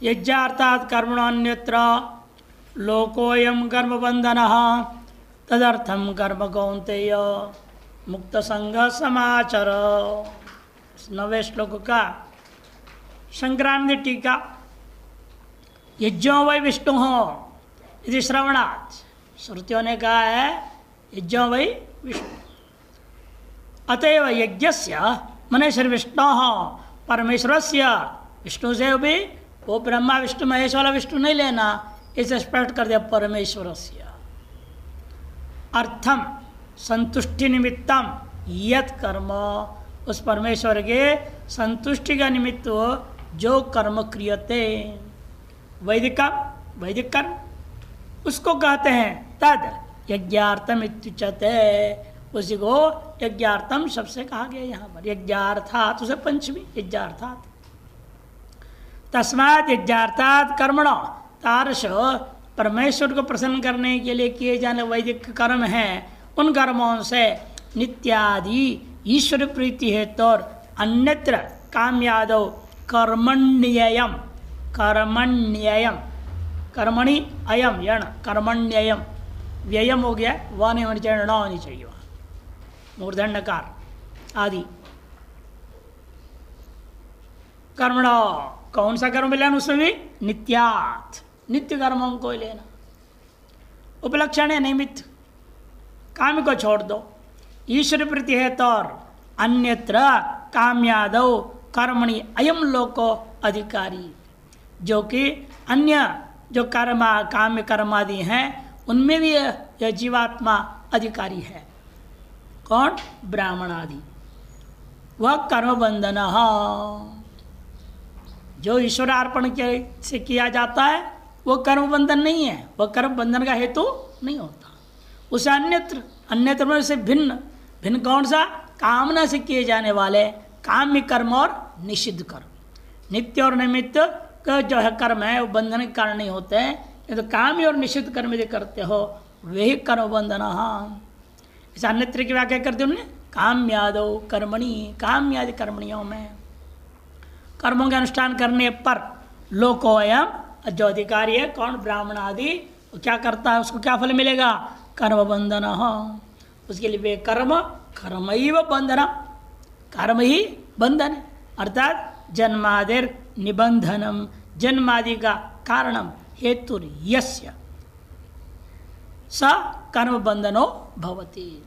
यज्ञार्थात् कर्मणोऽन्यत्र लोकोऽयं कर्मबन्धनः तदर्थं कर्म कौन्तेय मुक्तसंगः समाचर। 9वें श्लोक का संक्रांति टीका। यज्ञो वै विष्णु यदि श्रवणात्, श्रुतियों ने कहा है यज्ञो वै विष्णु, अतएव यज्ञस्य मने श्री विष्णु परमेश्वरस्य, विष्णु से भी वो ब्रह्मा विष्णु महेश वाला विष्णु नहीं लेना, इसे स्पष्ट कर दिया परमेश्वरस्य। अर्थम संतुष्टि निमित्तम यत कर्म, उस परमेश्वर के संतुष्टि का निमित्त जो कर्म क्रियते, वैदिक कर्म उसको कहते हैं तद यज्ञार्थम इत्युच्यते, उसी को यज्ञार्थम शब्द से कहा गया यहाँ पर। यज्ञार्थात् उसे पंचमी यज्ञार्थात्, तस्मात् यज्ञार्थात् कर्मणो, तारश परमेश्वर को प्रसन्न करने के लिए किए जाने वैदिक कर्म हैं, उन कर्मों से नित्यादि ईश्वर प्रीति हेतु और अन्यत्र काम्यादौ कर्मण्ययम, कर्मण्ययम कर्मणि अयम यण कर्मण्ययम, व्ययम हो गया, वह नहीं होनी चाहिए, न होनी चाहिए वहाँ, मूर्धन्यकार आदि। कर्मणो, कौन सा कर्म लेना उसमें भी नित्यात्, नित्य कर्मों को लेना। उपलक्षण है निमित्त, काम को छोड़ दो। ईश्वर प्रीति है तो अन्यत्र काम्यादौ कर्मणि अयम लोको अधिकारी, जो कि अन्य जो कर्म काम्य कर्म आदि हैं उनमें भी यह जीवात्मा अधिकारी है। कौन? ब्राह्मण आदि। वह कर्म बंधन, जो ईश्वरार्पण से किया जाता है वो कर्म बंधन नहीं है, वह कर्म बंधन का हेतु नहीं होता। उसे अन्यत्र, अन्यत्र में से भिन्न, भिन्न कौन सा? कामना से किए जाने वाले काम्य कर्म और निषिद्ध कर्म। नित्य और निमित्त का जो है कर्म है वो बंधन के कारण नहीं होते हैं, ये तो काम्य और निषिद्ध कर्म यदि करते हो वही कर्म बंधन। इस अन्यत्र की व्याख्या करते उन्होंने काम्यादो कर्मणि, काम्यादि कर्मणियों में कर्मों के अनुष्ठान करने पर लोकोयम, जो अधिकारी है कौन? ब्राह्मण आदि, वो क्या करता है उसको क्या फल मिलेगा? कर्म बंधन। उसके लिए वे कर्म कर्मैव बंधन, कर्म ही बंधन है, अर्थात जन्मादिर निबंधनम, जन्मादि का कारणम हेतु यस्य स कर्म बंधनो भवति,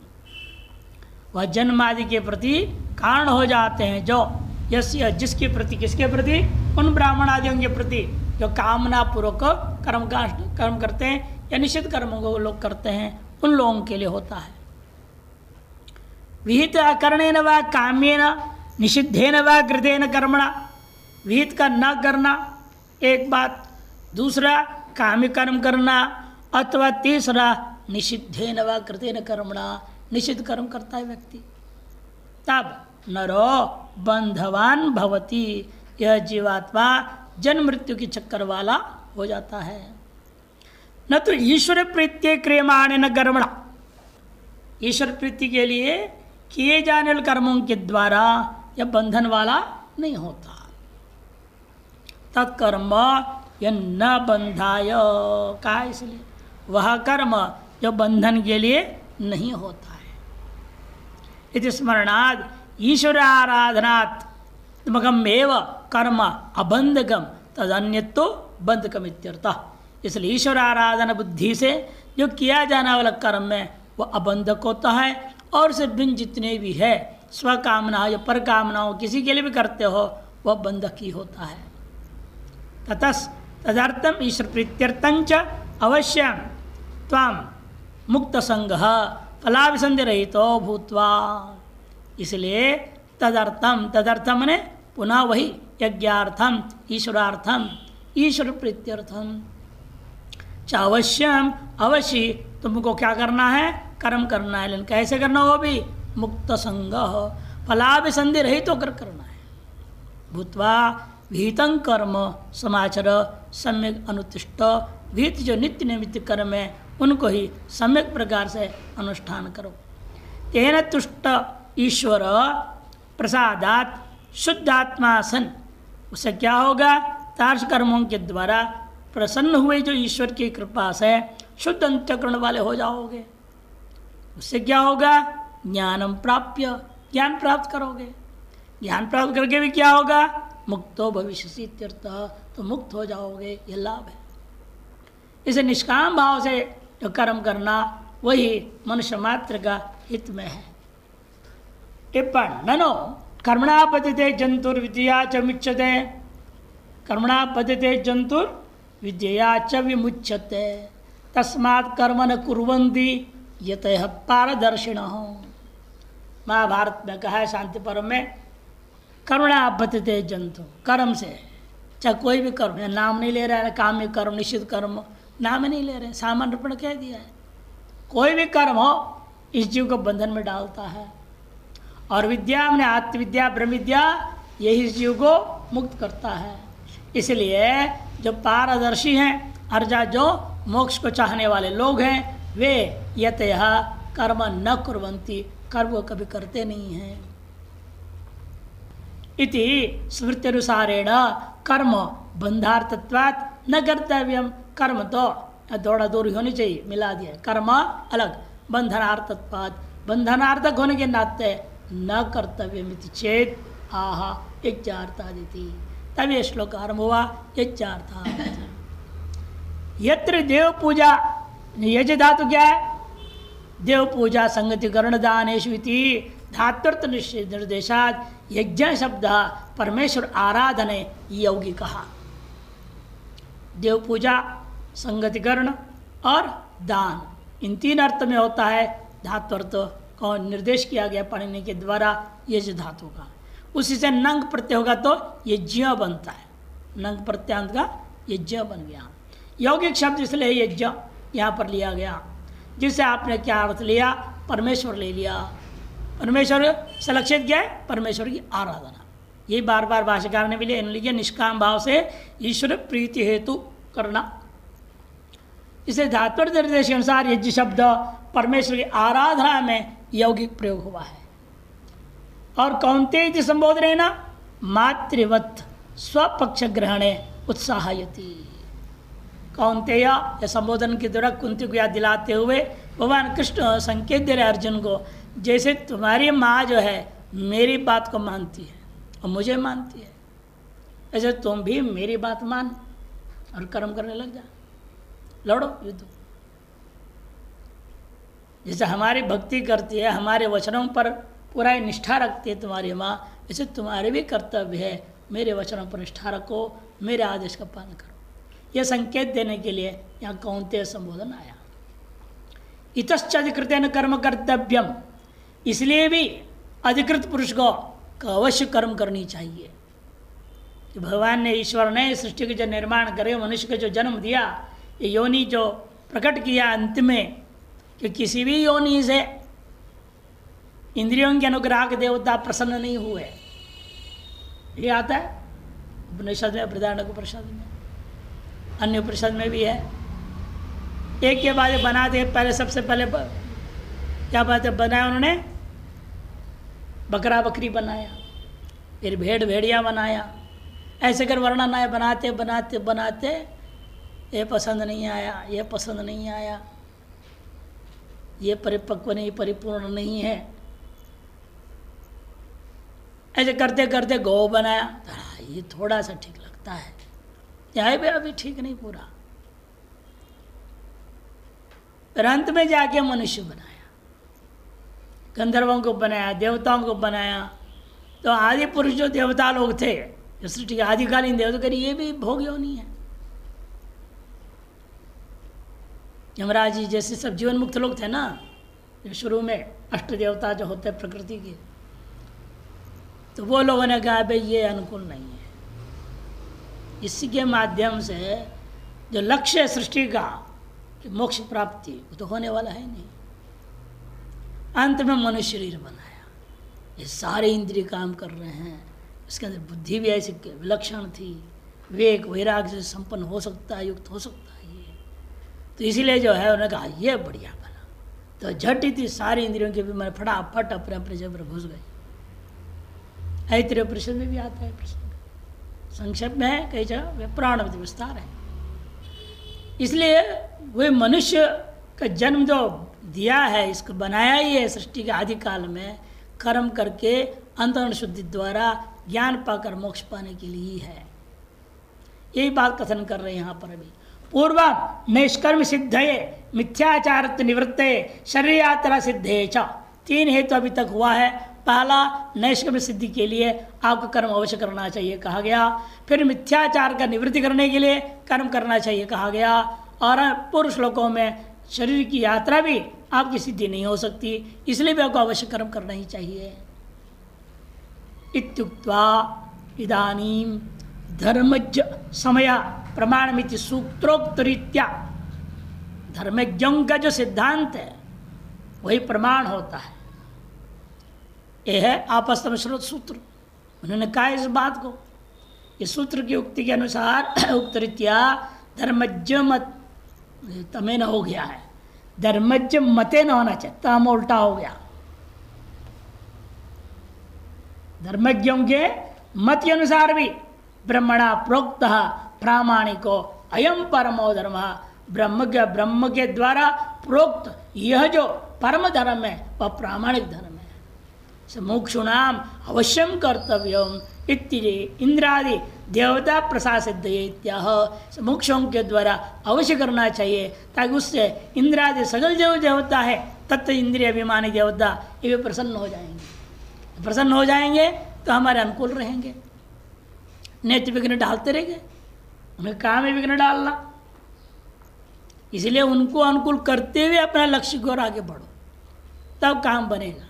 वह जन्मादि के प्रति कारण हो जाते हैं, जो यस्य जिसके प्रति, किसके प्रति? उन ब्राह्मण आदियों के प्रति जो कामना पूर्वक कर्म करते हैं या निषिद्ध कर्मों को लोग करते हैं, उन लोगों के लिए होता है। विहित अकरणेन व काम्येन निषिद्धेन व कृतेन कर्मणा, विहित का न करना एक बात, दूसरा काम्य कर्म करना, अथवा तीसरा निषिद्धेन व कृतेन कर्मणा, निषिद्ध कर्म करता है व्यक्ति, तब नरो बंधवान भवति, यह जीवात्मा जन्म मृत्यु की चक्कर वाला हो जाता है। न तो ईश्वर प्रीत्य क्रियमाण न कर्मणा, ईश्वर प्रीति के लिए किए जाने वाले कर्मों के द्वारा यह बंधन वाला नहीं होता। तत्कर्म यह न बंधाय का, इसलिए वह कर्म जो बंधन के लिए नहीं होता है। इति स्मरणाद ईश्वर आराधनात्मकम एव कर्म अबंधकम तदन्यतो बंधकम इत्यर्थः। इसलिए ईश्वर आराधना बुद्धि से जो किया जाने वाला कर्म है वह अबंधक होता है, और से भिन्न जितने भी है स्वकामना या पर कामनाओं किसी के लिए भी करते हो वह बंधक ही होता है। ततस तदर्थम ईश्वर प्रीत्यर्थंच अवश्यम त्वाम मुक्त संग फलाभिसंधि रहितो भूत्वा, इसलिए तदर्थम, तदर्थम ने पुनः वही यज्ञार्थम ईश्वरार्थम ईश्वर प्रीत्यर्थम च अवश्यम, अवश्य तुमको क्या करना है? कर्म करना है, लेकिन कैसे करना? वो भी मुक्त संग फलाभिसंधि रहित होकर करना है। भूत्वा विहितं कर्म समाचर सम्यक अनुतिष्ठ, विहित जो नित्य निमित्त कर्म है उनको ही सम्यक प्रकार से अनुष्ठान करो। तेन तुष्ट ईश्वर प्रसादात शुद्धात्मा सन, उससे क्या होगा? तार्श कर्मों के द्वारा प्रसन्न हुए जो ईश्वर की कृपा से शुद्ध अंतःकरण वाले हो जाओगे। उससे क्या होगा? ज्ञानम प्राप्य, ज्ञान प्राप्त करोगे। ज्ञान प्राप्त करके भी क्या होगा? मुक्तो भविष्यसि इत्यर्थ, तो मुक्त हो जाओगे, ये लाभ है। इसे निष्काम भाव से जो कर्म करना वही मनुष्य मात्र का हित में है। टिप्पण ननो कर्मणा पतिते जंतुर्विद्या च मुच्यते, कर्मणा पतिते जंतुर्विद्या च विमुच्यते, तस्मात् कर्म न कुर्वन्ति यतः पारदर्शिनः। महाभारत में कहा है शांति पर्व में, कर्मणा पतिते जंतु, कर्म से, चाहे कोई भी कर्म है, नाम नहीं ले रहा है, काम्य कर्म, निषिद्ध कर्म, नाम नहीं ले रहे, सामान्य रूप में कह दिया है। कोई भी कर्म हो इस जीव को बंधन में डालता है। और विद्या में आत्मविद्या ब्रह्म विद्या यही इस जीव को मुक्त करता है। इसलिए जो पारदर्शी हैं अर्थात जो मोक्ष को चाहने वाले लोग हैं वे यतः कर्म न कुर्वन्ति, कर्म को कभी करते नहीं हैं। इति स्मृति अनुसारेण कर्म बंधार्थत्वात् न कर्तव्यम, कर्म तो दौड़ा दूरी होनी चाहिए, मिला दिया, कर्म अलग, बंधनार्थत्वात्, बंधनार्थक होने के नाते न कर्तव्यमिति चेत आह यज्ञार्थादिति, तब ये श्लोक आरंभ हुआ यज्ञार्था। यत्र देव पूजा, यज धातु क्या है? देव पूजा संगति कर्ण दानेषु इति धात्वर्थ निर्देशात यज्ञ शब्द परमेश्वर आराधने यौगिक कहा। देव पूजा, संगतिकरण और दान, इन तीन अर्थ में होता है धात्वर्थ को निर्देश किया गया पाणिनि के द्वारा यज धातु का। उसी से नंग प्रत्यय होगा तो यज्ञ बनता है, नंग प्रत्यांत का यज्ञ बन गया। यौगिक शब्द इसलिए यज्ञ यहाँ पर लिया गया, जिससे आपने क्या अर्थ लिया? परमेश्वर ले लिया। परमेश्वर से लक्षित क्या है? परमेश्वर की आराधना। ये बार बार भाष्यकार ने भी लिया, निष्काम भाव से ईश्वर प्रीति हेतु करना। इसे धात्वर्थ निर्देश के अनुसार यज्ञ शब्द परमेश्वर की आराधना में यौगिक प्रयोग हुआ है। और कौन्तेय संबोधन है ना, मातृवत स्वपक्ष ग्रहणे उत्साहयति। कौन्तेय या संबोधन के द्वारा कुंती को याद दिलाते हुए भगवान कृष्ण संकेत दे रहे अर्जुन को, जैसे तुम्हारी माँ जो है मेरी बात को मानती है और मुझे मानती है, ऐसे तुम भी मेरी बात मान और कर्म करने लग जा, लड़ो युद्ध। जैसे हमारी भक्ति करती है, हमारे वचनों पर पूरा निष्ठा रखती है तुम्हारी माँ, ऐसे तुम्हारे भी कर्तव्य है मेरे वचनों पर निष्ठा रखो, मेरे आदेश का पालन करो। यह संकेत देने के लिए यहाँ कौन्तेय संबोधन आया। इतश्च अधिकृतेन कर्म कर्तव्यम, इसलिए भी अधिकृत पुरुष को अवश्य कर्म करनी चाहिए। भगवान ने, ईश्वर ने सृष्टि के जो निर्माण करे, मनुष्य को जो जन्म दिया, ये योनि जो प्रकट किया अंत में, कि किसी भी योनि से इंद्रियों के अनुग्रह के देवता प्रसन्न नहीं हुए। ये आता है उपनिषद में, बृहदारण्यक उपनिषद में, अन्य उपनिषद में भी है। एक के बाद बना दे, पहले सबसे पहले क्या बात है बनाया उन्होंने? बकरा बकरी बनाया, फिर भेड़ भेड़िया बनाया, ऐसे कर वर्णन आया, बनाते बनाते बनाते ये पसंद नहीं आया, ये पसंद नहीं आया, ये परिपक्व नहीं, परिपूर्ण नहीं है, ऐसे करते करते गौ बनाया, ये थोड़ा सा ठीक लगता है, यह भी अभी ठीक नहीं पूरा। फिर अंत में जाके मनुष्य बनाया, गंधर्वों को बनाया, देवताओं को बनाया। तो आदि पुरुष जो देवता लोग थे, जो सृष्टि के आदिकालीन देवता करी, ये भी भोग योनि है। यमराज जी जैसे सब जीवन मुक्त लोग थे ना, जो शुरू में अष्ट देवता जो होते प्रकृति के, तो वो लोगों ने कहा भाई ये अनुकूल नहीं है। इसी के माध्यम से जो लक्ष्य है सृष्टि का, कि मोक्ष प्राप्ति, वो तो होने वाला है नहीं। अंत में मनुष्य शरीर बनाया, ये सारे इंद्रिय काम कर रहे हैं, इसके अंदर बुद्धि भी ऐसी विलक्षण थी, विवेक वैराग्य से संपन्न हो सकता है, युक्त हो सकता है ये। तो इसीलिए जो है उन्होंने कहा ये बढ़िया बना, तो झट ही थी सारी इंद्रियों के भी मैंने फटाफट अपने अपने जब घुस गए। ऐतरेय परिषद में भी आता है प्रसंग, संक्षेप में है, कई जगह वे पुराण में विस्तार है। इसलिए वे मनुष्य का जन्म जो दिया है, इसको बनाया ही है सृष्टि के आदि काल में, कर्म करके अंतःकरण शुद्धि द्वारा ज्ञान पाकर मोक्ष पाने के लिए ही है। यही बात कथन कर रहे हैं यहाँ पर अभी। पूर्व निष्कर्म सिद्धये मिथ्याचारत्व निवृत्ते शरीर यात्रा सिद्धे च, 3 हेतु अभी तक हुआ है। पहला, नैष्कर्म सिद्धि के लिए आपको कर्म अवश्य करना चाहिए कहा गया। फिर मिथ्याचार का निवृत्ति करने के लिए कर्म करना चाहिए कहा गया। और पूर्व श्लोकों में शरीर की यात्रा भी आपकी सिद्धि नहीं हो सकती, इसलिए भी आपको अवश्य कर्म करना ही चाहिए। इत्युक्त्वा इदानीं धर्मज्ञ समय प्रमाणमिति सूत्रोक्त रीत्या, धर्मज्ञों का जो सिद्धांत है वही प्रमाण होता है। यह है आपस्तम श्रोत सूत्र। उन्होंने कहा इस बात को, इस सूत्र की उक्ति के अनुसार उक्त रीत्या धर्मज्ञ मत तमें न हो गया है, धर्मज्ञ मते न होना चाहिए, तम उल्टा हो गया। धर्मज्ञों के मत के अनुसार भी ब्रह्मणा प्रोक्त प्रामाणिको अयम परमो धर्म, ब्रह्म के द्वारा प्रोक्त यह जो परम धर्म है वह प्रामाणिक धर्म है। मोक्षुणाम अवश्यम कर्तव्यम इत्यादि इंद्रादि देवता प्रसाद सिद्धयेत्याह, मोक्षों के द्वारा अवश्य करना चाहिए, ताकि उससे इंद्रादि सगल जो देवता है तत्व इंद्रिय अभिमानी देवता ये भी प्रसन्न हो जाएंगे। प्रसन्न हो जाएंगे तो हमारे अनुकूल रहेंगे। नेत्र विघ्न डालते रहेंगे, उन्हें काम है विघ्न डालना, इसलिए उनको अनुकूल करते हुए अपना लक्ष्य की ओर आगे बढ़ो, तब काम बनेगा।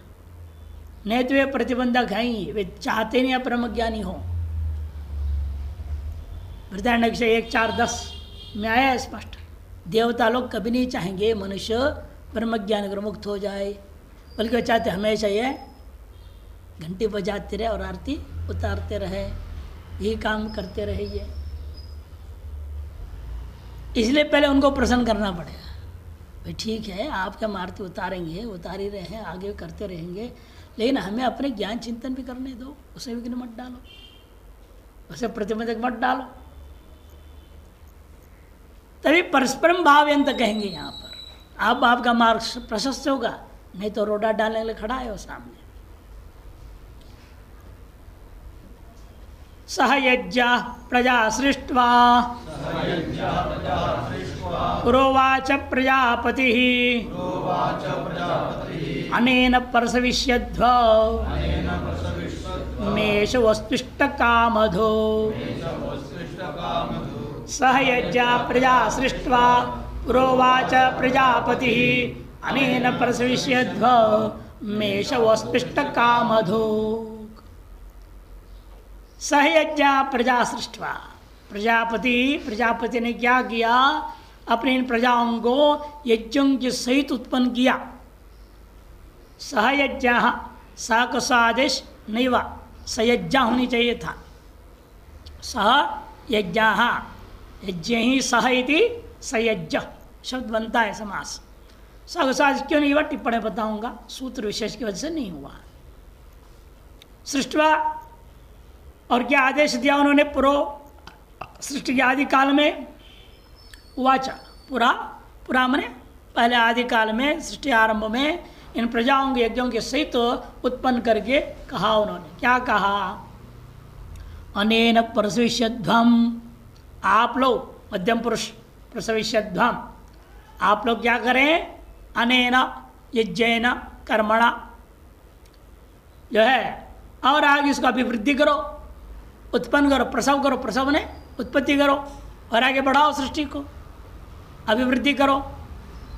नहीं तो वे प्रतिबंधक हैं ही, वे चाहते नहीं ब्रह्म ज्ञानी हो। वृद्धारण्यक 1:4-10 में आया स्पष्ट, देवता लोग कभी नहीं चाहेंगे मनुष्य ब्रह्मज्ञान कर मुक्त हो जाए, बल्कि वो चाहते हमेशा ये घंटी बजाते रहे और आरती उतारते रहे, यही काम करते रहिए। इसलिए पहले उनको प्रसन्न करना पड़ेगा। भाई ठीक है, आपके हम आरती उतारेंगे, उतार ही रहे हैं, आगे करते रहेंगे, लेकिन हमें अपने ज्ञान चिंतन भी करने दो, उसे विघ्न मत डालो, उसे प्रतिबंधक मत डालो। तभी परस्परम भावयंत कहेंगे यहाँ पर। अब आपका मार्ग प्रशस्त होगा, नहीं तो रोड़ा डालने के लिए खड़ा है वो सामने। सह यज्ञ प्रजा सृष्ट्वा पुरोवाच प्रजापति अनेन परसविष्यध्व मेष वस्तुष्ट कामधो। सह यज्ञ प्रजा सृष्ट्वा पुरोवाच प्रजापति अनेन परसविष्यध्व मेष वस्तुष्ट कामधो। सहयज्ञ प्रजा सृष्टवा, प्रजापति ने क्या किया, अपने इन प्रजाओं को यज्ञों के सहित उत्पन्न किया। सहयज्ञ, स का आदेश नहीं हुआ, सयज्ञ होनी चाहिए था। सह यज्ञ, यज्ञ ही सह इति सयज्ञ शब्द बनता है समास। स क्यों नहीं हुआ टिप्पणी बताऊंगा, सूत्र विशेष की वजह से नहीं हुआ। सृष्टवा, और क्या आदेश दिया उन्होंने, पुरो सृष्टि के आदि काल में, वाचा पुरा मने पहले आदि काल में सृष्टि आरंभ में इन प्रजाओं के यज्ञों के सहित उत्पन्न करके कहा उन्होंने। क्या कहा, अनेन प्रसविष्यध्वम, आप लोग मध्यम पुरुष प्रसविष्यध्वम, आप लोग क्या करें, अनेन यज्ञेन कर्मणा जो है, और आगे इसको अभिवृद्धि करो, उत्पन्न करो, प्रसव करो, प्रसव ने उत्पत्ति करो और आगे बढ़ाओ सृष्टि को, अभिवृद्धि करो,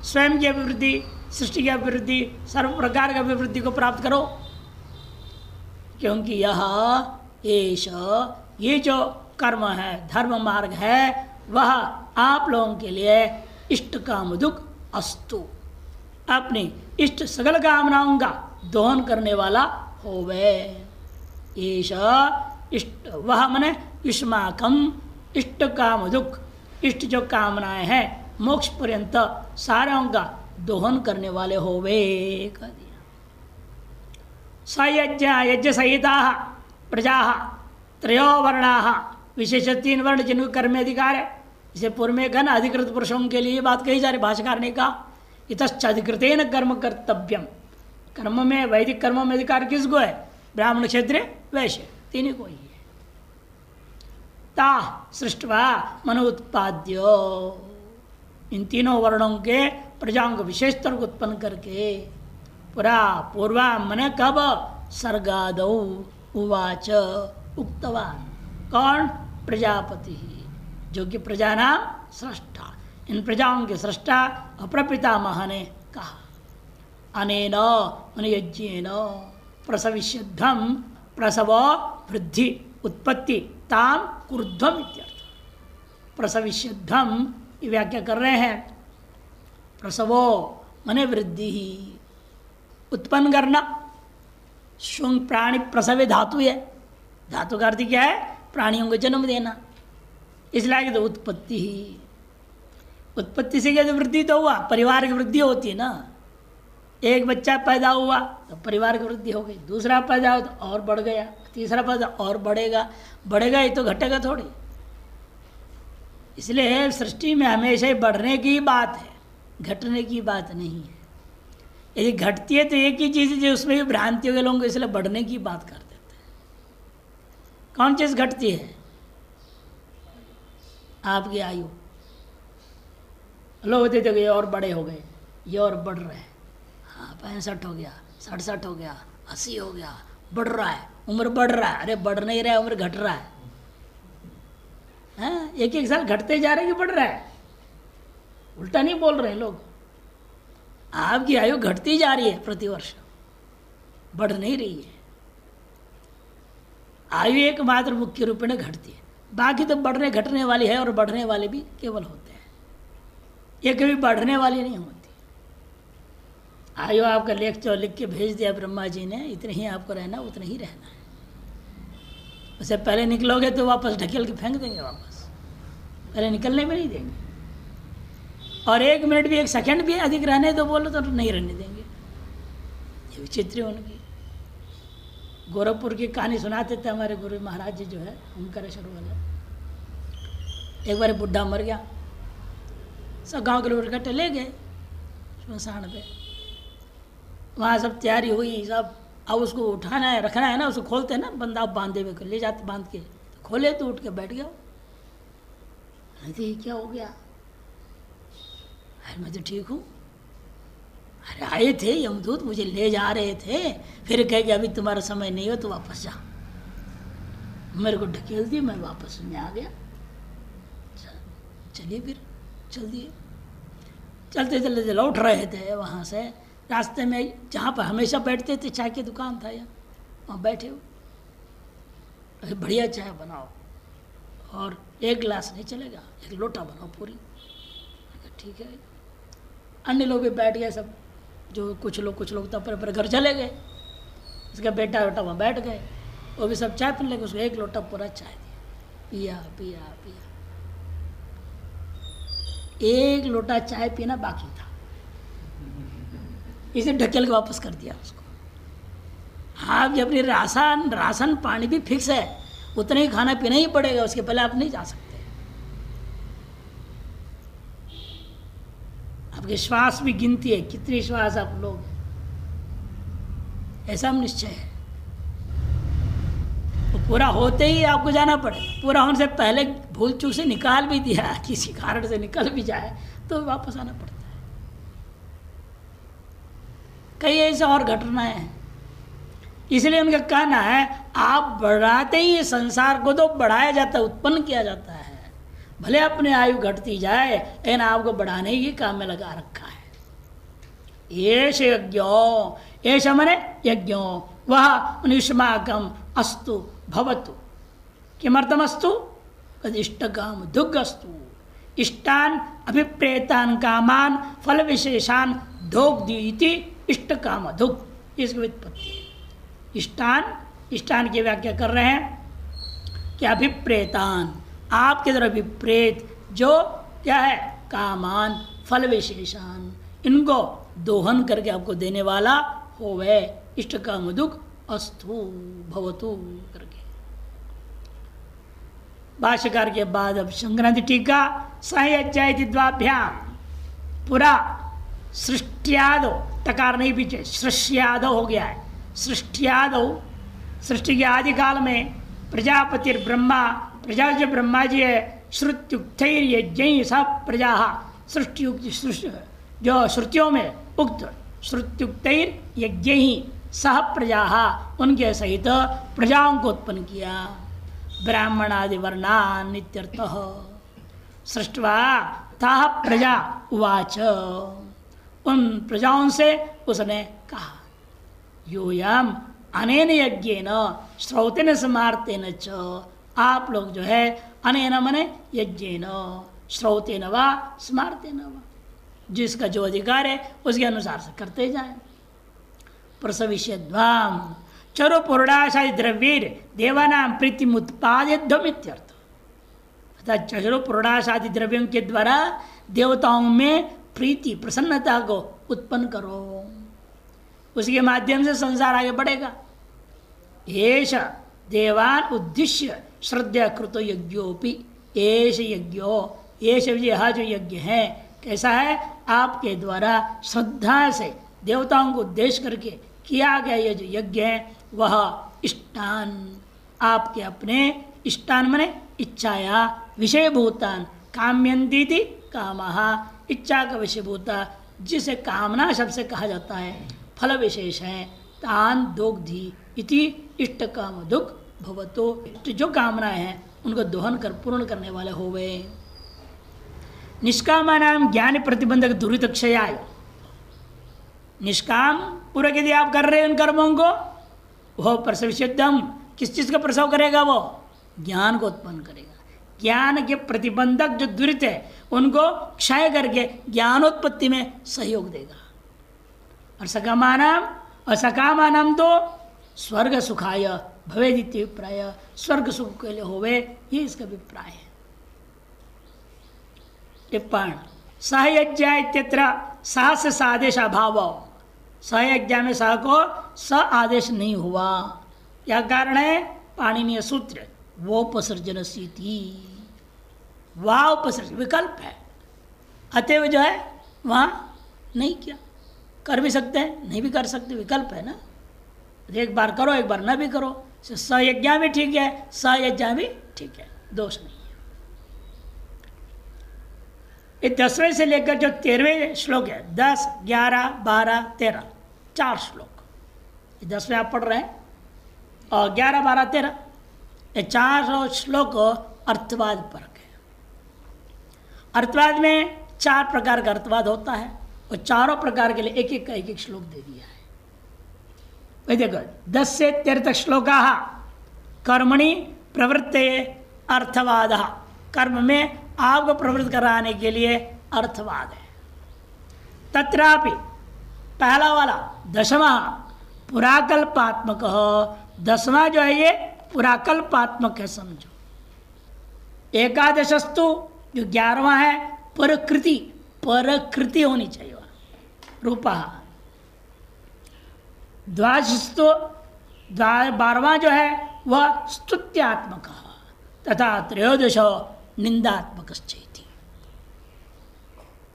स्वयं की अभिवृद्धि, सृष्टि की अभिवृद्धि, सर्व प्रकार की अभिवृद्धि को प्राप्त करो। क्योंकि यह ये जो कर्म है, धर्म मार्ग है, वह आप लोगों के लिए इष्ट काम दुख अस्तु, अपनी इष्ट सगल कामनाओं का दोहन करने वाला होवे। इष्ट वह मने युष्माकम, इष्ट काम दुख, इष्ट जो कामनाएं हैं मोक्ष पर्यंत सारों का दोहन करने वाले होवे कह दिया। सयज्ञ यज्ञ सहिता प्रजा त्रयो वर्णा विशेष 3 वर्ण जिनको कर्म में अधिकार है। इसे पूर्व में कहना अधिकृत पुरुषों के लिए बात कही जा रही, भाष्यकार ने कहा इतश्च अधिकृतेन कर्म कर्तव्यम, कर्म में वैदिक कर्मों में अधिकार किसको है? ब्राह्मण, क्षत्रिय, वैश्य, तीनों को ही है। ता सृष्टवा मनो उत्पाद्य, इन तीनों वर्णों के प्रजाओं को विशेषतर को उत्पन्न करके पुरा पूर्वा मन कब सर्गादौ उवाच उक्तवान, कौन? प्रजापति, जो कि प्रजा नाम सृष्टा, इन प्रजाओं के सृष्टा अप्रपितामह ने कहा अनेन यज्ञेन प्रसविष्यद्धम प्रसव वृद्धि उत्पत्ति ताम कुरुध्वम इत्यर्थ। प्रसविष्यद्धम ये व्याख्या कर रहे हैं, प्रसवो मने वृद्धि ही, उत्पन्न करना। शुंग प्राणी प्रसवे धातु है, धातु का अर्थ क्या है? प्राणियों को जन्म देना, इसलिए तो उत्पत्ति ही। उत्पत्ति से क्या? तो वृद्धि तो हुआ, परिवार की वृद्धि होती है ना। एक बच्चा पैदा हुआ तो परिवार की वृद्धि हो गई, दूसरा पैदा हो तो और बढ़ गया, तीसरा पैदा और बढ़ेगा, बढ़ेगा ही तो घटेगा थोड़ी। इसलिए सृष्टि में हमेशा ही बढ़ने की बात है, घटने की बात नहीं है। यदि घटती है तो एक ही चीज़ जो उसमें भी भ्रांति हो गए लोगों को, इसलिए बढ़ने की बात कर देते हैं। कौन चीज़ घटती है? आपकी आयु। लोग होते थे ये और बड़े हो गए, ये और बढ़ रहे हैं, हाँ 65 हो गया, 67 हो गया, 80 हो गया, बढ़ रहा है, उम्र बढ़ रहा है। अरे बढ़ नहीं रहा है, उम्र घट रहा है। हाँ, एक एक साल घटते जा रहे हैं कि बढ़ रहा है? उल्टा नहीं बोल रहे हैं लोग। आपकी आयु घटती जा रही है प्रतिवर्ष, बढ़ नहीं रही है। आयु एकमात्र मुख्य रूप में घटती है, बाकी तो बढ़ने घटने वाली है, और बढ़ने वाले भी केवल होते हैं, ये कभी बढ़ने वाली नहीं होती। आयु आपका लेक्चर लिख के भेज दिया ब्रह्मा जी ने, इतने ही आपको रहना, उतने ही रहना है। उससे पहले निकलोगे तो वापस ढकेल के फेंक देंगे, वापस पहले निकलने में नहीं देंगे। और 1 मिनट भी 1 सेकंड भी अधिक रहने तो बोलो तो नहीं रहने देंगे। ये विचित्र है उनकी। गोरखपुर की कहानी सुनाते थे हमारे गुरु महाराज जी, जो है ओंकारेश्वर वाले। एक बार बुढ़ा मर गया, सब गांव के लोग इकट्ठे ले गए श्मशान पे। वहाँ सब तैयारी हुई, सब अब उसको उठाना है, रखना है ना, उसको खोलते हैं ना, बंदा बांधे हुए को ले जाते, बांध के तो खोले तो उठ के बैठ गया। अरे ये क्या हो गया? अरे मैं तो ठीक हूँ। अरे आए थे यमदूत, मुझे ले जा रहे थे, फिर कहे कि अभी तुम्हारा समय नहीं हो तो वापस जा। मेरे को ढकेल दिया, मैं वापस में आ गया। चलिए फिर चल दिए। चलते चलते लौट रहे थे वहाँ से, रास्ते में जहाँ पर हमेशा बैठते थे, चाय की दुकान था यहाँ, वहाँ बैठे हो, अरे बढ़िया चाय बनाओ, और 1 गिलास नहीं चलेगा, 1 लोटा बनाओ पूरी। ठीक है। अन्य लोग भी बैठ गए, सब जो कुछ लोग तो अपने घर चले गए। उसका बेटा वहाँ बैठ गए, वो भी सब चाय पीने लगे। उसको 1 लोटा पूरा चाय दिया, पिया पिया पिया। 1 लोटा चाय पीना बाकी था, इसे ढकेल के वापस कर दिया उसको। हाँ, जब अपनी राशन पानी भी फिक्स है, उतना ही खाना पीना ही पड़ेगा, उसके पहले आप नहीं जा सकते। आपके श्वास भी गिनती है, कितनी श्वास आप लोग, ऐसा हम निश्चय है। तो पूरा होते ही आपको जाना पड़ेगा। पूरा होने से पहले भूल चूक से निकाल भी दिया, किसी कारण से निकल भी जाए तो वापस आना पड़ता है। कई ऐसे और घटनाएं हैं। इसलिए उनका कहना है, आप बढ़ाते ही संसार को तो बढ़ाया जाता है, उत्पन्न किया जाता है। भले अपने आयु घटती जाए, लेकिन आपको बढ़ाने ही काम में लगा रखा है। येष यज्ञो, येष मने यज्ञो, वह युष्माकम अस्तु भवतु। किमर्थमस्तु? इष्टकाम दुग्गस्तु। इष्टान अभिप्रेतान कामान फल विशेषान ढोक्दी इति इष्टकाम दुग, इसकी व्युत्पत्ति है। इष्टान की व्याख्या कर रहे हैं कि अभिप्रेतान, आपके तरफ विप्रेत, जो क्या है? कामान फल विशेषान, इनको दोहन करके आपको देने वाला होवे। इष्ट काम दुख अस्थु भवतु करके। भाष्यकार के बाद अब संक्रांति टीका सहयज्ञायति द्वाभ्याम पूरा सृष्टियादो तकार नहीं पीछे सृष्टियादो हो गया है। सृष्टियादो सृष्टि के आदि काल में प्रजापति ब्रह्मा प्रजा जो ब्रह्मा जी है श्रुत्युक्तैर्यज्ञैः स प्रजा सृष्टियुक्त जो श्रुतियों में उक्त श्रुत्युक्तैर्यज्ञैः सह प्रजा उनके सहित प्रजाओं को उत्पन्न किया। ब्राह्मणादि वर्णान् नित्यर्थः सृष्ट्वा ताः प्रजा उवाच उन प्रजाओं से उसने कहा योयम अनेन यज्ञेन श्रौतेन स्मार्तेन च आप लोग जो है अनेन मने यज्ञेन श्रौतेन वा स्मार्तेन वा जिसका जो अधिकार है उसके अनुसार से करते जाए। प्रसविष्यद्वाम चरु पुरुषादि द्रव्यैर देवानां प्रीतिम उत्पाद्यध्वम इत्यर्थ अर्थात चरु पुरुषादि द्रव्यों के द्वारा देवताओं में प्रीति प्रसन्नता को उत्पन्न करो, उसके माध्यम से संसार आगे बढ़ेगा। एष देवान उद्दिश्य श्रद्धा कृतो यज्ञोपि एष यज्ञो एष यह जो यज्ञ है कैसा है आपके द्वारा श्रद्धा से देवताओं को उद्देश्य करके किया गया ये जो यज्ञ है वह इष्टान आपके अपने इष्टान मने इच्छाया विषयभूतान काम्यंती कामः इच्छा का विषयभूता जिसे कामना शब्द से कहा जाता है फल विशेष है तान दोग्धि इति इष्ट काम दुख भवतो जो कामनाएं हैं उनको दोहन कर पूर्ण करने वाले हो गए। निष्कामानाम ज्ञान प्रतिबंधक दुरित क्षयाय निष्काम पूरा यदि आप कर रहे हैं उन कर्मों को वह प्रसविष्यदम किस चीज का प्रसव करेगा वो ज्ञान को उत्पन्न करेगा। ज्ञान के प्रतिबंधक जो दुरित है उनको क्षय करके ज्ञानोत्पत्ति में सहयोग देगा। और सकामानाम तो स्वर्ग सुखाय भवेदित्य अभिप्राय स्वर्ग सुख के लिए होवे ये इसका अभिप्राय है। टिप्पण सहयज्ञ इत्यत्र सह से सादेश अभाव सहयज्ञ में सह को स आदेश नहीं हुआ क्या कारण है पाणिनीय सूत्र वोपसर्जन सीति वाह उपसर्जन विकल्प है अतएव जो है वहाँ नहीं किया कर भी सकते हैं नहीं भी कर सकते विकल्प है ना एक बार करो एक बार न भी करो सहयज्ञ भी ठीक है सहयज्ञ भी ठीक है दोष नहीं है। ये 10वें से लेकर जो 13वें श्लोक है 10, 11, 12, 13 4 श्लोक ये 10वें आप पढ़ रहे हैं और 11, 12, 13 ये 4 श्लोक अर्थवाद पर है। अर्थवाद में 4 प्रकार का अर्थवाद होता है और चारों प्रकार के लिए एक एक श्लोक दे दिया है। देखो 10 से 13 तक श्लोका कर्मणि प्रवृत्ते अर्थवाद कर्म में आपको प्रवृत्त कराने के लिए अर्थवाद है। तत्रापि पहला वाला 10वां पुराकल्पात्मक 10वां जो है ये पुराकल्पात्मक है समझो। एकादशस्तु जो 11वां है परकृति होनी चाहिए रूपा। द्वादशस्तु 12वां जो है वह स्तुत्यात्मक तथा त्रयोदश निंदात्मक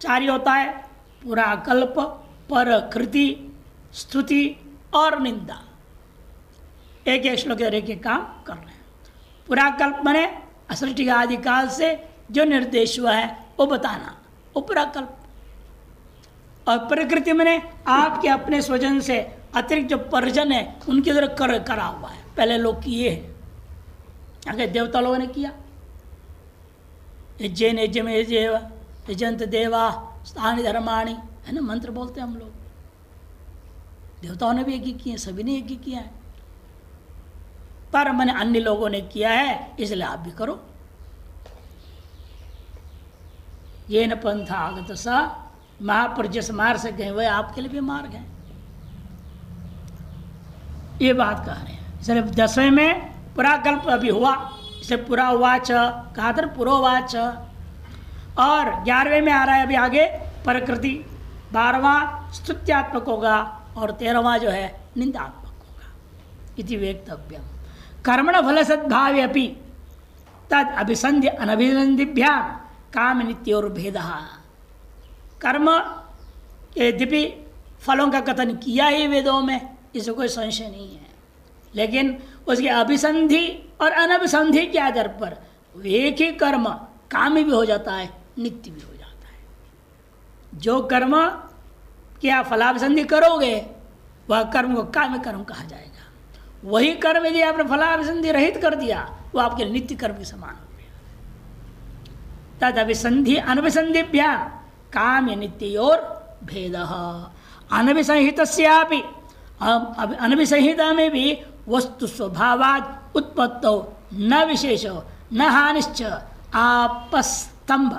4 होता है पुराकल्प परकृति स्तुति और निंदा। एक एक श्लोक एक काम कर रहे हैं। पुराकल्प मने असृष्टि आदि काल से जो निर्देश हुआ है वो बताना वो पुराकल्प। और प्रकृति मने आपके अपने स्वजन से अतिरिक्त जो परिजन है उनके द्वारा करा हुआ है पहले लोग किए हैं आगे देवता लोगों ने किया। यज्ञेन यज्ञम यजंत देवा स्थानी धर्माणी है ना मंत्र बोलते हैं हम लोग। देवताओं ने भी यज्ञ किए सभी ने यज्ञ किया है पर मैंने अन्य लोगों ने किया है इसलिए आप भी करो। ये न पंथा आगत सा महापुरुष जिस मार्ग से गए वह आपके लिए भी मार्ग है ये बात कह रहे हैं। इसलिए 10वें में पुराकल्प अभी हुआ इसे पुरा वाच कहा था पुरोवाच। और 11वें में आ रहा है अभी आगे प्रकृति 12वां स्तुत्यात्मक होगा और 13वां जो है निंदात्मक होगा। इति वेक्तव्यम कर्मण फल सद्भावे अपि तद अभिसंधि अनभिसंधिभ्याम काम नित्य और भेद। कर्म यद्यपि फलों का कथन किया ही वेदों में, इससे कोई संशय नहीं है, लेकिन उसके अभिसंधि और अनभिसंधि के आधार पर एक ही कर्म कामी भी हो जाता है, नित्य भी हो जाता है। जो कर्म की आप फलाभिसंधि करोगे वह कर्म को काम्य कर्म कहा जाएगा। वही कर्म यदि आपने फलाभिसंधि रहित कर दिया वो आपके नित्य कर्म के समान हो गया। तद अभिसंधि अनभिसंधिभ्या काम्य नित्योर भेद। अनभिसंहितस्यापि अनभिसंहिता में भी वस्तु स्वभावाद उत्पत्तो न विशेषो न हानिश्च आपस्तंभ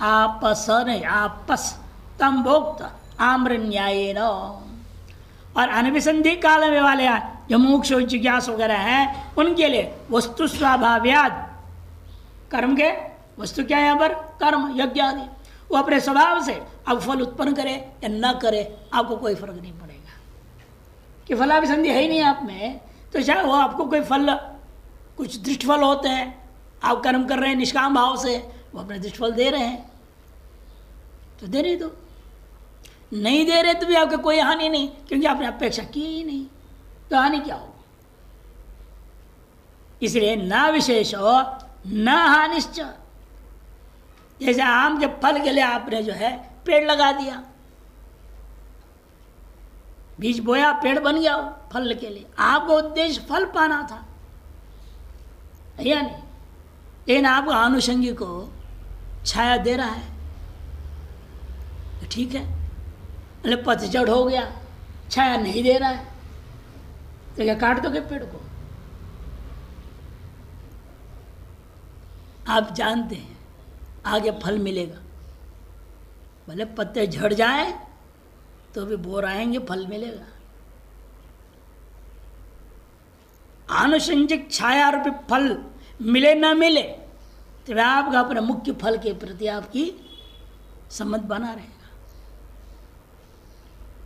आपस नहीं आपस्तंभोक्त आम्र न्यायेन। और अनभिसंधि काल में वाले जो मोक्ष जिज्ञास वगैरह हैं उनके लिए वस्तु स्वभाव्याद कर्म के वस्तु क्या है यहाँ पर कर्म यज्ञ आदि वो अपने स्वभाव से अब फल उत्पन्न करे या न करे आपको कोई फर्क नहीं पड़ेगा कि फलाभिसंधि है ही नहीं आप में, तो चाहे वो आपको कोई फल कुछ दृष्ट फल होते हैं, आप कर्म कर रहे हैं निष्काम भाव से, वो अपने दृष्ट फल दे रहे हैं तो दे रहे, तो नहीं दे रहे तो भी आपका कोई हानि नहीं, क्योंकि आपने अपेक्षा की ही नहीं, तो हानि क्या होगी। इसलिए न विशेष हो न हानिश्च। जैसे आम के फल के लिए आपने जो है पेड़ लगा दिया, बीज बोया पेड़ बन गया फल के लिए, आपका उद्देश्य फल पाना था या नहीं, लेकिन आपको आनुषंगिक को छाया दे रहा है तो ठीक है, मतलब पतझड़ हो गया छाया नहीं दे रहा है तो क्या काट दोगे पेड़ को। आप जानते हैं आगे फल मिलेगा, भले पत्ते झड़ जाए तो भी बोर आएंगे फल मिलेगा। आनुषंगिक छाया रूपी फल मिले ना मिले तो आपका अपने मुख्य फल के प्रति आपकी संबंध बना रहेगा।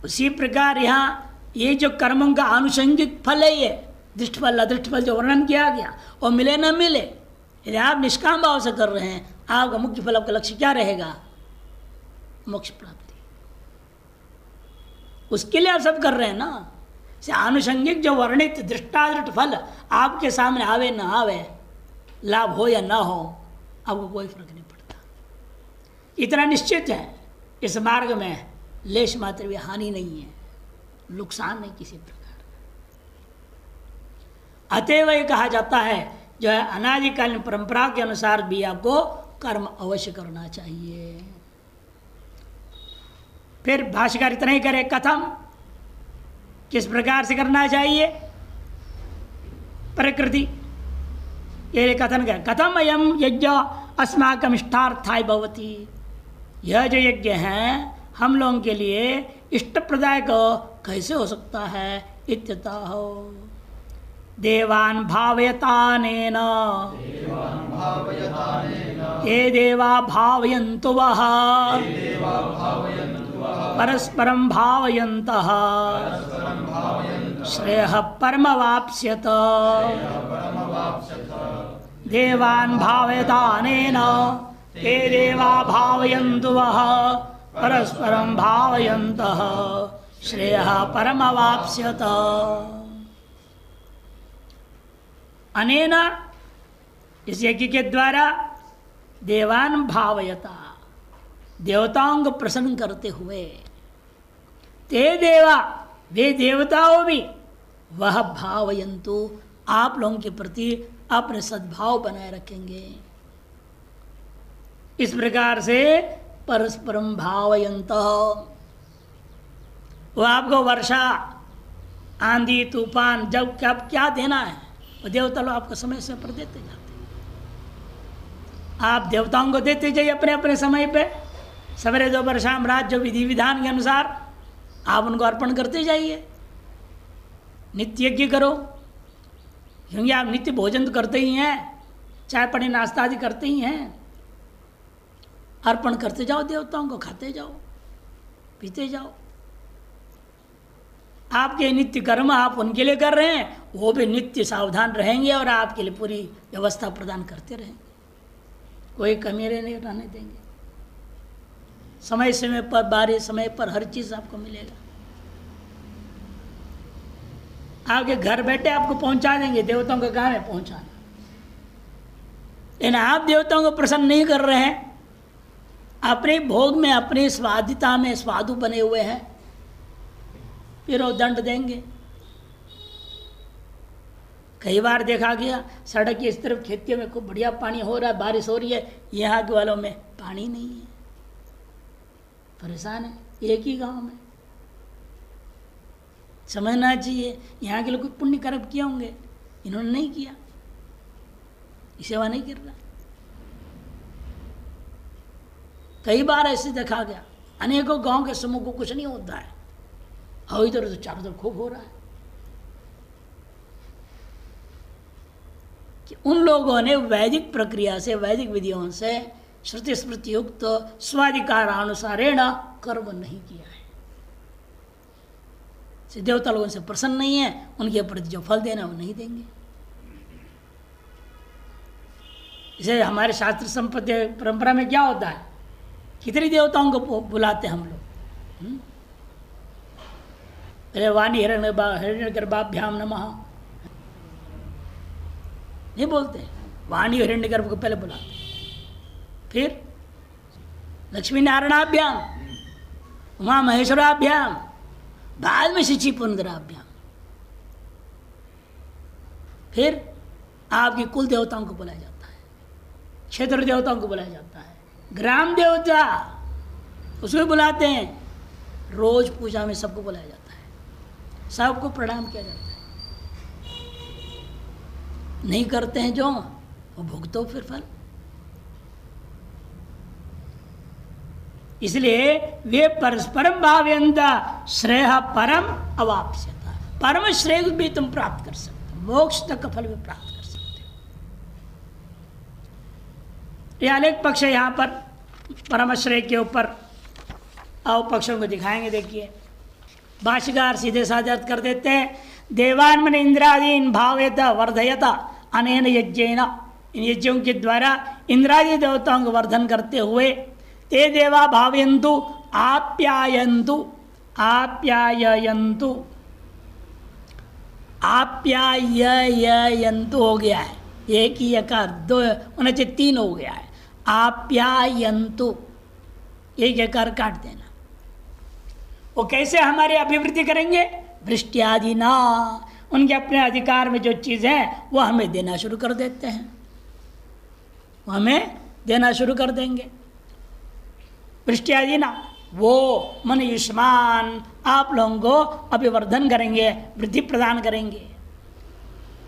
उसी प्रकार यहाँ ये जो कर्मों का आनुषंगिक फल है, ये दृष्ट फल अदृष्ट फल जो वर्णन किया गया और मिले ना मिले, यदि आप निष्काम भाव से कर रहे हैं आपका मुख्य फल आपका लक्ष्य क्या रहेगा, मोक्ष प्राप्ति। उसके लिए आप सब कर रहे हैं ना। से आनुषंगिक जो वर्णित दृष्टादृष्ट फल आपके सामने आवे ना आवे, लाभ हो या ना हो, आपको कोई फर्क नहीं पड़ता। इतना निश्चित है इस मार्ग में लेश मात्र भी हानि नहीं है, नुकसान नहीं किसी प्रकार। अतएव ये कहा जाता है जो है अनादिकालीन परंपरा के अनुसार भी आपको कर्म अवश्य करना चाहिए। फिर भाष्यकार इतना ही करे, कथम किस प्रकार से करना चाहिए। प्रकृति ये कथन कर, कथम अयम यज्ञ अस्माकम इष्टार्थाय भवति। यह जो यज्ञ है हम लोगों के लिए इष्ट प्रदायक कैसे हो सकता है। इत्यतः देवान् भावयतानेन ये देवा भावयन्तु वः परस्परं भावयन्तः श्रेयः परमवाप्स्यत। देवान् भावयतानेन ये देवा भावयन्तु वः परस्परं भावयन्तः श्रेयः परमवाप्स्यत। अनेन इस यज्ञ के द्वारा देवान भावयता देवताओं को प्रसन्न करते हुए, ते देवा वे देवताओं भी वह भावयंतु आप लोगों के प्रति अपने सद्भाव बनाए रखेंगे। इस प्रकार से परस्परम भावयंत, वो आपको वर्षा आंधी तूफान जब क्या देना है वो देवता लोग आपको समय से पर देते जाते हैं। आप देवताओं को देते जाइए अपने अपने समय पे, सवेरे दोपहर शाम रात जो विधि विधान के अनुसार आप उनको अर्पण करते जाइए। नित्य यज्ञ करो, क्योंकि आप नित्य भोजन तो करते ही हैं, चाय पानी नाश्ता आदि करते ही हैं। अर्पण करते जाओ देवताओं को, खाते जाओ पीते जाओ। आपके नित्य कर्म आप उनके लिए कर रहे हैं, वो भी नित्य सावधान रहेंगे और आपके लिए पूरी व्यवस्था प्रदान करते रहेंगे। कोई कमी नहीं रहने देंगे। समय समय पर बारिश, समय पर हर चीज आपको मिलेगा। आपके घर बैठे आपको पहुंचा देंगे। देवताओं का काम है पहुंचाना, लेकिन आप देवताओं को प्रसन्न नहीं कर रहे हैं, अपने भोग में, अपनी स्वादिता में स्वादु बने हुए हैं, फिर वो दंड देंगे। कई बार देखा गया सड़क की इस तरफ खेतियों में खूब बढ़िया पानी हो रहा है, बारिश हो रही है, यहाँ के वालों में पानी नहीं है, परेशान है। एक ही गांव में समझना चाहिए, यहाँ के लोग कोई पुण्य कर्म किए होंगे, इन्होंने नहीं किया, सेवा नहीं कर रहा। कई बार ऐसे देखा गया, अनेकों गांव के समूह को कुछ नहीं होता है, और इधर तो चारों तरफ खूब हो रहा है। कि उन लोगों ने वैदिक प्रक्रिया से, वैदिक विधियों से श्रुति स्मृति युक्त स्वाधिकारानुसारेण कर्म नहीं किया है, देवता लोगों से प्रसन्न नहीं है, उनके प्रति जो फल देना वो नहीं देंगे। इसे हमारे शास्त्र संपत्ति परंपरा में क्या होता है, कितनी देवताओं को बुलाते हैं हम लोग। पहले वाणी हिरण्यगर्भाभ्याम नमः नहीं बोलते, वाणी हिरण्यगर्भ को पहले बुलाते, फिर लक्ष्मी नारायणाभ्याम, उमा महेश्वराभ्याम, बाद में शिची पुनराभ्याम, फिर आपके कुल देवताओं को बुलाया जाता है, क्षेत्र देवताओं को बुलाया जाता है, ग्राम देवता उसको बुलाते हैं, रोज पूजा में सबको बुलाया जाता है, सबको प्रणाम किया जाता है। नहीं करते हैं जो वो भुगतो फिर फल। इसलिए वे परस्परम भावयन्ता श्रेय परम अवाप्स्यता, परम श्रेय भी तुम प्राप्त कर सकते हो, मोक्ष तक का फल भी प्राप्त कर सकते हो। यह अनेक पक्ष है यहाँ पर परम श्रेय के ऊपर, आओ पक्षों को दिखाएंगे। देखिए भाष्यकार सीधे साधे अर्थ कर देते हैं, देवान मन इंद्रादीन भावयता वर्धयता अनेन यज्ञेन, इन यज्ञों के द्वारा इंद्रादि देवताओं को वर्धन करते हुए, ते देवा भावयन्तु आप्यायन्तु, आप्यायन्तु, आप्यायन्तु हो गया है, एक ही यकार दो उन्हें तीन हो गया है, आप्यायन्तु एक यकार काट देना। वो कैसे हमारी अभिवृद्धि करेंगे, वृष्टि ना, उनके अपने अधिकार में जो चीज़ है वो हमें देना शुरू कर देते हैं, वो हमें देना शुरू कर देंगे। वृष्टि आदि ना, वो मन युष्मान आप लोगों को अभिवर्धन करेंगे, वृद्धि प्रदान करेंगे।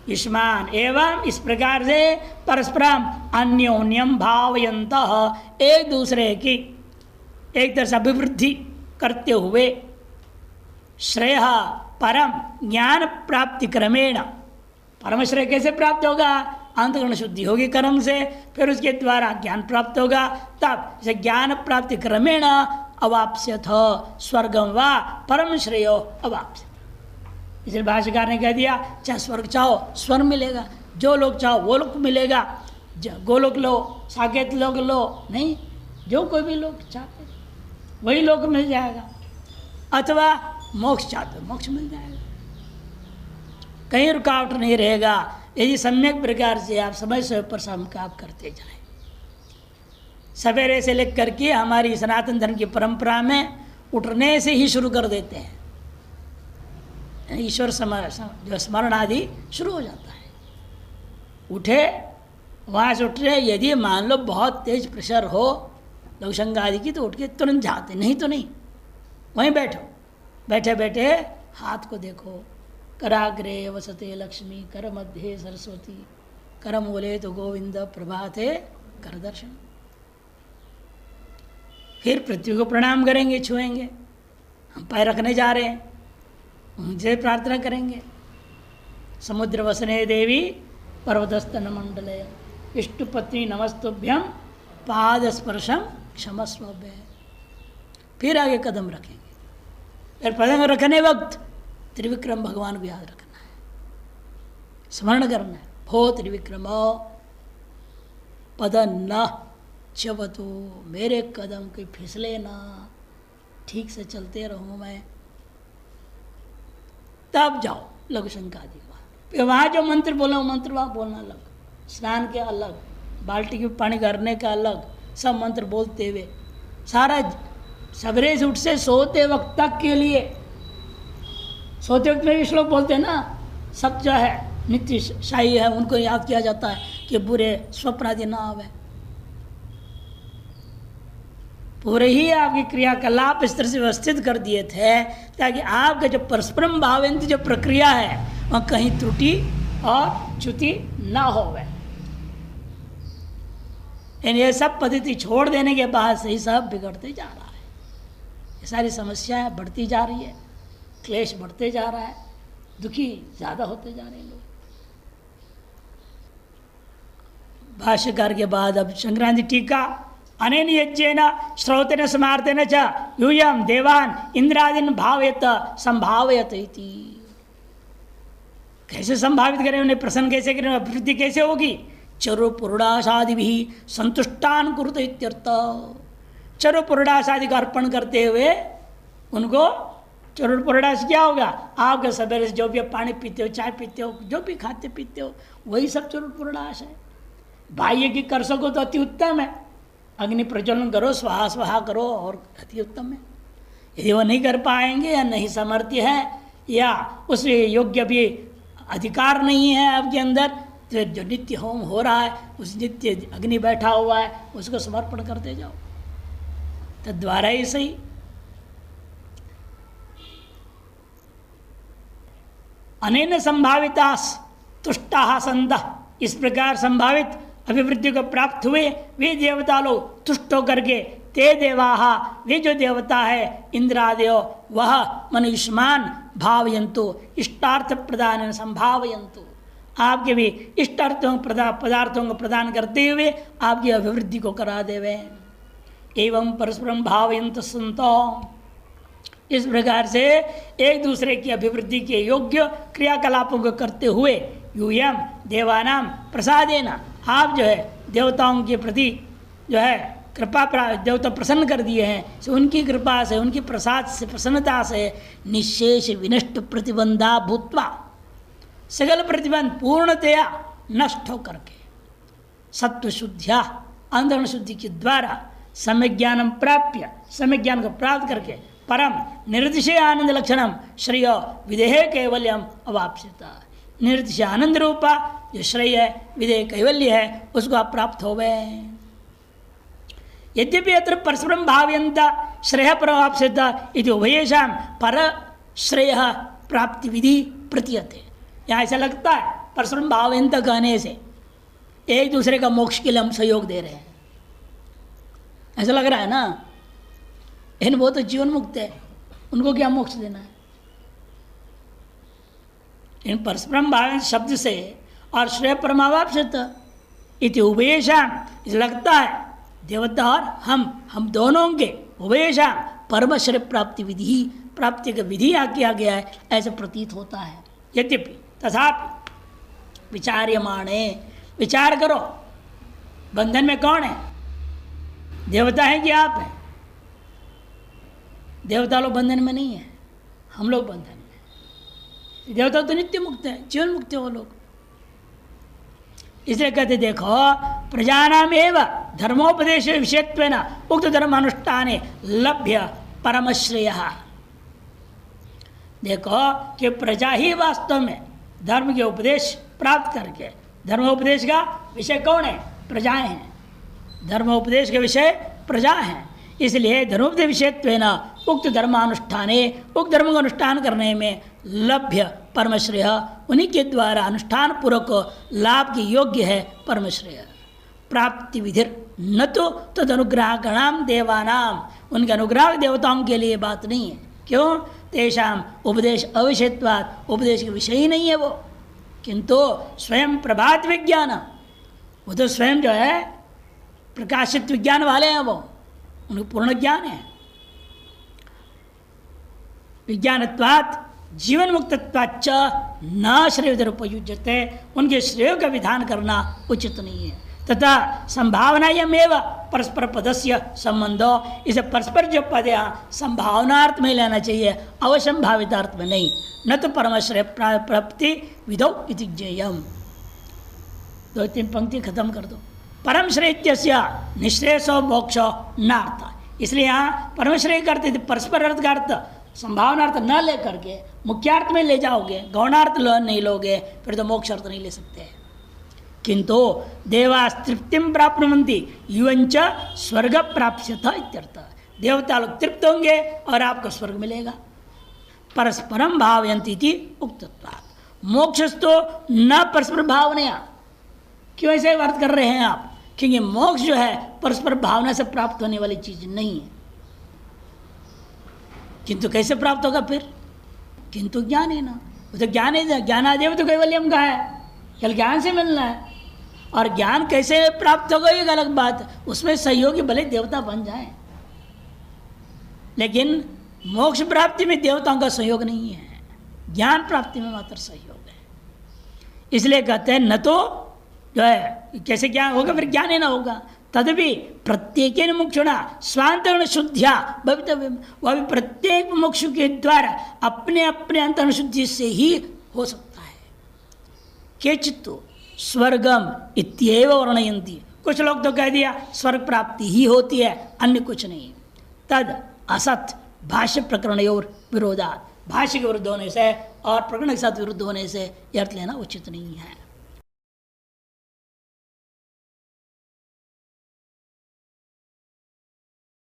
युष्मान एवं इस प्रकार से परस्परम अन्योन्यम भावयन्तः, एक दूसरे की एक तरह से अभिवृद्धि करते हुए, श्रेय परम ज्ञान प्राप्ति क्रमेण, परम श्रेय कैसे प्राप्त होगा, अंतःकरण शुद्धि होगी कर्म से, फिर उसके द्वारा ज्ञान प्राप्त होगा, तब इसे ज्ञान प्राप्ति क्रमेण अवाप्स्यथ स्वर्गम व परम श्रेयो अवाप्स्यथ। इसलिए भाष्यकार ने कह दिया, चाहे स्वर्ग चाहो स्वर्ग मिलेगा, जो लोग चाहो वो लोग मिलेगा, गोलोक लो, साकेत लोग लो, नहीं जो कोई भी लोग चाहते वही लोग मिल जाएगा, अथवा मोक्ष चाहते मोक्ष मिल जाएगा, कहीं रुकावट नहीं रहेगा, यदि सम्यक प्रकार से आप समय समय पर काम करते जाएं। सवेरे से लेकर के हमारी सनातन धर्म की परंपरा में उठने से ही शुरू कर देते हैं, ईश्वर जो स्मरण आदि शुरू हो जाता है। उठे, वहाँ से उठ रहे, यदि मान लो बहुत तेज प्रेशर हो लघुशंक आदि की, तो उठ के तुरंत जाते, नहीं तो नहीं, वहीं बैठो, बैठे बैठे हाथ को देखो, कराग्रे वसते लक्ष्मी, कर मध्य सरस्वती, कर मूले तो गोविंद, प्रभाते कर दर्शन। फिर पृथ्वी को प्रणाम करेंगे, छुएंगे, हम पैर रखने जा रहे हैं, उनसे प्रार्थना करेंगे। समुद्र वसने देवी पर्वतस्तन मंडले, विष्णुपत्नी नमस्तुभ्यम पाद स्पर्शम क्षमस्व। फिर आगे कदम रखेंगे, फिर कदम रखने वक्त त्रिविक्रम भगवान को याद रखना है, स्मरण करना है, भो त्रिविक्रम पद न जब तो मेरे कदम कोई फिसले ना, ठीक से चलते रहूं मैं, तब जाओ लघु शंकादि वहाँ। वहाँ जो मंत्र बोला वो मंत्र वहाँ बोलना अलग, स्नान के अलग, बाल्टी में पानी भरने का अलग, सब मंत्र बोलते हुए सारा सवेरे से उठ से सोते वक्त तक के लिए, सोते वक्त में भी श्लोक बोलते हैं ना, सब जो है नित्य शाही है उनको याद किया जाता है कि बुरे स्वप्न आदि ना आवे। पूरे ही आपकी क्रियाकलाप इस तरह से व्यवस्थित कर दिए थे ताकि आपका जो परस्परम भावंत जो प्रक्रिया है वहाँ कहीं त्रुटि और च्युति ना होवे। ये सब पद्धति छोड़ देने के बाद से ही सब बिगड़ते जा रहा है, ये सारी समस्याएं बढ़ती जा रही है, क्लेश बढ़ते जा रहा है, दुखी ज़्यादा होते जा रहे हैं लोग। भाष्यकार के बाद अब संक्रांति टीका, अनेन यज्ञेन श्रौतेन स्मार्तेन च यूयं देवान् इंद्रादीन् भावयत संभावयत इति। कैसे संभावित करें उन्हें, प्रसन्न कैसे करें, अभिवृद्धि कैसे होगी? चरु पुरुडाशादि भी संतुष्टान कुरुत इत्यर्थ। चरु पुरुडाशादि का अर्पण करते हुए उनको, चरु पुरुडाश क्या होगा? आपके सवेरे से जो भी पानी पीते हो, चाय पीते हो, जो भी खाते पीते हो, वही सब चरु पुरुडाश है। बाह्य की कर सको तो अति उत्तम है, अग्नि प्रज्वलन करो, स्वाहा स्वाहा करो और अति उत्तम है। यदि वो नहीं कर पाएंगे या नहीं समर्थ्य है या उस योग्य भी अधिकार नहीं है आपके अंदर, तो जो नित्य होम हो रहा है, उस नित्य अग्नि बैठा हुआ है, उसको समर्पण करते जाओ, तद्वारा ही सही। अनेन संभाविता तुष्टा संत, इस प्रकार संभावित अभिवृद्धि को प्राप्त हुए वे देवता लोग तुष्ट होकर के, ते देवाः, वे जो देवता है इंद्रादयो, वह मनुष्यमान भावयंतु इष्टार्थ प्रदान संभावयंतु, आपके भी इष्टार्थों पदार्थों को प्रदान करते हुए आपकी अभिवृद्धि को करा देवे। एवं परस्परम भावयंत संतो, इस प्रकार से एक दूसरे की अभिवृद्धि के योग्य क्रियाकलापों को करते हुए यूयम देवानाम प्रसादेना, आप जो है देवताओं के प्रति जो है कृपा, देवता प्रसन्न कर दिए हैं, सो उनकी कृपा से, उनकी प्रसाद से, प्रसन्नता से निशेष विनष्ट प्रतिबंधा भूत्वा, सगल प्रतिबंध पूर्णतया नष्ट होकर के सत्व शुद्धिया, अंतःकरण शुद्धि के द्वारा सम्यक ज्ञानम प्राप्य, सम्यक ज्ञान को प्राप्त करके परम निर्दिशय आनंद लक्षणम श्रेय विदेह कैवल्यम अवाप्स्यता, निर्दिशय आनंद रूपा जो श्रेय है, विदेह कैवल्य है, उसको आप प्राप्त हो गए। यद्यपि अत्र परस्परम भावयंत श्रेय परवाप्स्यता इति उभयेषां पर श्रेय प्राप्ति विधि प्रतीयते। यहाँ ऐसा लगता है परस्परम भावयंत कहने से एक दूसरे का मोक्ष के लिए हम सहयोग दे रहे हैं, ऐसा लग रहा है ना। इन वो तो जीवन मुक्त है, उनको क्या मोक्ष देना है? इन परस्परम भावयंत शब्द से और श्रेय परमावाप्स्यत इति उभयेषां, लगता है देवता और हम दोनों के उभयेषां परम श्रेय प्राप्ति विधि, प्राप्ति का विधि किया गया है, ऐसा प्रतीत होता है। यद्यपि तथापि विचार्यमाणे, विचार करो बंधन में कौन है? देवता है कि आप हैं? देवता लोग बंधन में नहीं है, हम लोग बंधन में। देवता तो नित्य मुक्त है, जीवन मुक्त है वो लोग। इसलिए कहते देखो प्रजानाम एवं धर्मोपदेश विषयत्वेन उक्त धर्म अनुष्ठाने लभ्य परम श्रेय। देखो कि प्रजा ही वास्तव में धर्म के उपदेश प्राप्त करके, धर्मोपदेश का विषय कौन है? प्रजाएं हैं, धर्मोपदेश के विषय प्रजा हैं। इसलिए धर्मोपदेश विषयत्वेन उक्त धर्मानुष्ठाने, उक्त धर्म का अनुष्ठान करने में लभ्य परमश्रेय, उन्हीं के द्वारा अनुष्ठान पूर्वक लाभ के योग्य है परमश्रेय। प्राप्ति विधिर न तो तद अनुग्रह गणाम देवानाम, उनके अनुग्रह देवताओं के लिए बात नहीं है। क्यों? तेषाम उपदेश अविषयत्वात्, उपदेश के विषय ही नहीं है वो, किंतु स्वयं प्रभात विज्ञान, वो तो स्वयं जो है प्रकाशित विज्ञान वाले हैं, वो उनको पूर्ण ज्ञान है। विज्ञानत्वात् जीवन मुक्तत्वाच्च न श्रेय उपयुज्यते, उनके श्रेय का विधान करना उचित नहीं है। तथा संभावनायमेव परस्पर पदस्य संबंधो, इसे परस्पर जो पद यहाँ संभावनार्थ में लेना चाहिए, अवसंभावितार्थ में नहीं। न तो परमाश्रय प्राप्ति विधौ इति ज्ञेयम्। 2-3 पंक्ति खत्म कर दो। परम श्रेयस्य निःश्रेयसो मोक्षो नार्थ। इसलिए यहाँ परमश्रेय करते थे, परस्पर अर्थ का अर्थ संभावनार्थ न ले करके मुख्यार्थ में ले जाओगे, गौणार्थ नहीं लोगे, फिर तो मोक्ष अर्थ नहीं ले सकते। किंतु देवास तृप्तिम प्राप्नुवन्ति युवंच स्वर्ग प्राप्स्यथ इत्यर्थ। देवता लोग तृप्त होंगे और आपको स्वर्ग मिलेगा। परस्परम भावयन्ति इति उक्तत्वात्। मोक्षस्थो न परस्पर भावनया। क्यों ऐसे अर्थ कर रहे हैं आप? क्योंकि मोक्ष जो है परस्पर भावना से प्राप्त होने वाली चीज नहीं है। किंतु कैसे प्राप्त होगा फिर? किंतु ज्ञान है ना, वो तो ज्ञान है। ज्ञानादेव तो कैवल्यम का है, केवल ज्ञान से मिलना है। और ज्ञान कैसे प्राप्त होगा ये अलग बात, उसमें सहयोगी भले देवता बन जाए, लेकिन मोक्ष प्राप्ति में देवताओं का सहयोग नहीं है, ज्ञान प्राप्ति में मात्र सहयोग है। इसलिए कहते हैं न तो जो है कैसे ज्ञान होगा, फिर ज्ञान ही ना होगा। तदपि प्रत्येक मुक्षुणा स्वांतरण शुद्धिया भवितव्य, वह भी प्रत्येक मुक्षु के द्वारा अपने अपने अंतरण शुद्धि से ही हो सकता है। केचित्तो स्वर्गम इत्येव वर्णयन्ति। कुछ लोग तो कह दिया स्वर्ग प्राप्ति ही होती है, अन्य कुछ नहीं। तद असत भाष्य प्रकरणयोर विरोधात्। भाष्य के विरुद्ध होने से और प्रकरण के साथ विरुद्ध होने से यह अर्थ लेना उचित नहीं है।